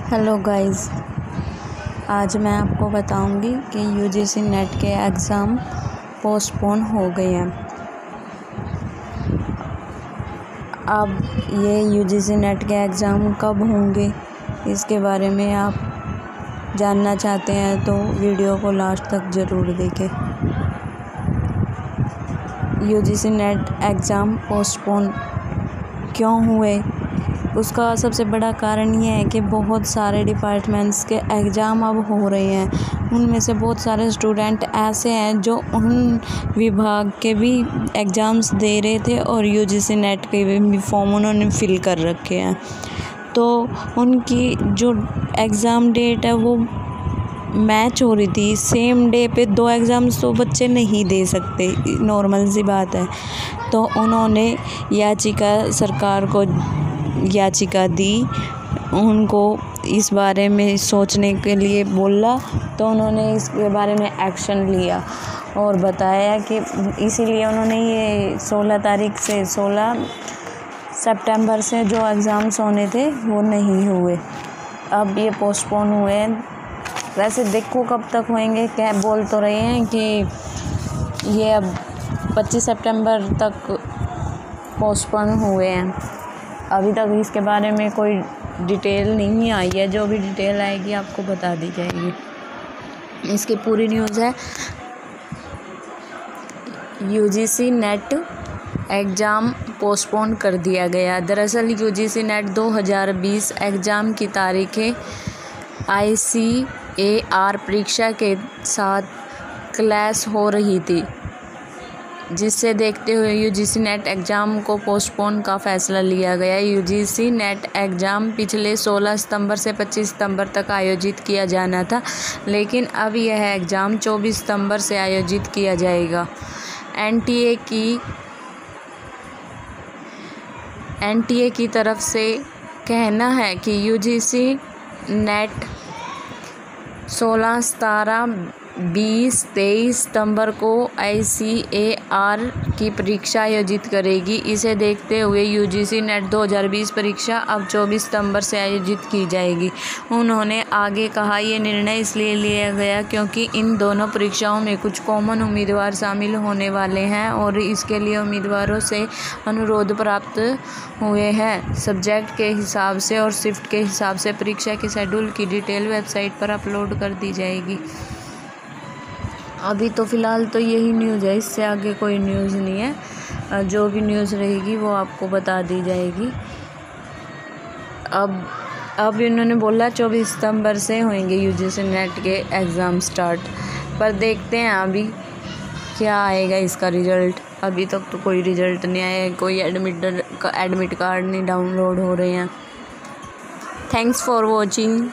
Hello guys, आज मैं आपको बताऊंगी कि यूजीसी नेट के एग्ज़ाम पोस्टपोन हो गए हैं। अब ये यूजीसी नेट के एग्ज़ाम कब होंगे, इसके बारे में आप जानना चाहते हैं तो वीडियो को लास्ट तक ज़रूर देखें। यूजीसी नेट एग्ज़ाम पोस्टपोन क्यों हुए, उसका सबसे बड़ा कारण ये है कि बहुत सारे डिपार्टमेंट्स के एग्ज़ाम अब हो रहे हैं। उनमें से बहुत सारे स्टूडेंट ऐसे हैं जो उन विभाग के भी एग्ज़ाम्स दे रहे थे और यूजीसी नेट के भी फॉर्म उन्होंने फिल कर रखे हैं। तो उनकी जो एग्ज़ाम डेट है वो मैच हो रही थी। सेम डे पे 2 एग्ज़ाम्स तो बच्चे नहीं दे सकते, नॉर्मल सी बात है। तो उन्होंने सरकार को याचिका दी, उनको इस बारे में सोचने के लिए बोला, तो उन्होंने इसके बारे में एक्शन लिया और बताया कि इसीलिए उन्होंने ये 16 सितंबर से जो एग्ज़ाम्स होने थे वो नहीं हुए, अब ये पोस्टपोन हुए हैं। वैसे देखो कब तक होंगे, क्या बोल तो रहे हैं कि ये अब 25 सितंबर तक पोस्टपोन हुए हैं। अभी तक इसके बारे में कोई डिटेल नहीं आई है, जो भी डिटेल आएगी आपको बता दी जाएगी। इसकी पूरी न्यूज़ है, यूजीसी नेट एग्ज़ाम पोस्टपोन कर दिया गया। दरअसल यूजीसी नेट 2020 एग्ज़ाम की तारीखें ICAR परीक्षा के साथ क्लैश हो रही थी, जिसे देखते हुए यूजीसी नेट एग्ज़ाम को पोस्टपोन का फैसला लिया गया। यूजीसी नेट एग्ज़ाम पिछले 16 सितंबर से 25 सितंबर तक आयोजित किया जाना था, लेकिन अब यह एग्ज़ाम 24 सितंबर से आयोजित किया जाएगा। एनटीए की तरफ से कहना है कि यूजीसी नेट 16, 17, 20, 23 सितंबर को ICAR की परीक्षा आयोजित करेगी। इसे देखते हुए यूजीसी नेट 2020 परीक्षा अब 24 सितंबर से आयोजित की जाएगी। उन्होंने आगे कहा, ये निर्णय इसलिए लिया गया क्योंकि इन दोनों परीक्षाओं में कुछ कॉमन उम्मीदवार शामिल होने वाले हैं और इसके लिए उम्मीदवारों से अनुरोध प्राप्त हुए हैं। सब्जेक्ट के हिसाब से और शिफ्ट के हिसाब से परीक्षा के शेड्यूल की डिटेल वेबसाइट पर अपलोड कर दी जाएगी। अभी तो फ़िलहाल तो यही न्यूज़ है, इससे आगे कोई न्यूज़ नहीं है। जो भी न्यूज़ रहेगी वो आपको बता दी जाएगी। अब इन्होंने बोला 24 सितंबर से होंगे यूजीसी नेट के एग्ज़ाम स्टार्ट, पर देखते हैं अभी क्या आएगा इसका रिज़ल्ट। अभी तक तो कोई रिज़ल्ट नहीं आया, कोई एडमिट कार्ड नहीं डाउनलोड हो रहे हैं। Thanks for watching.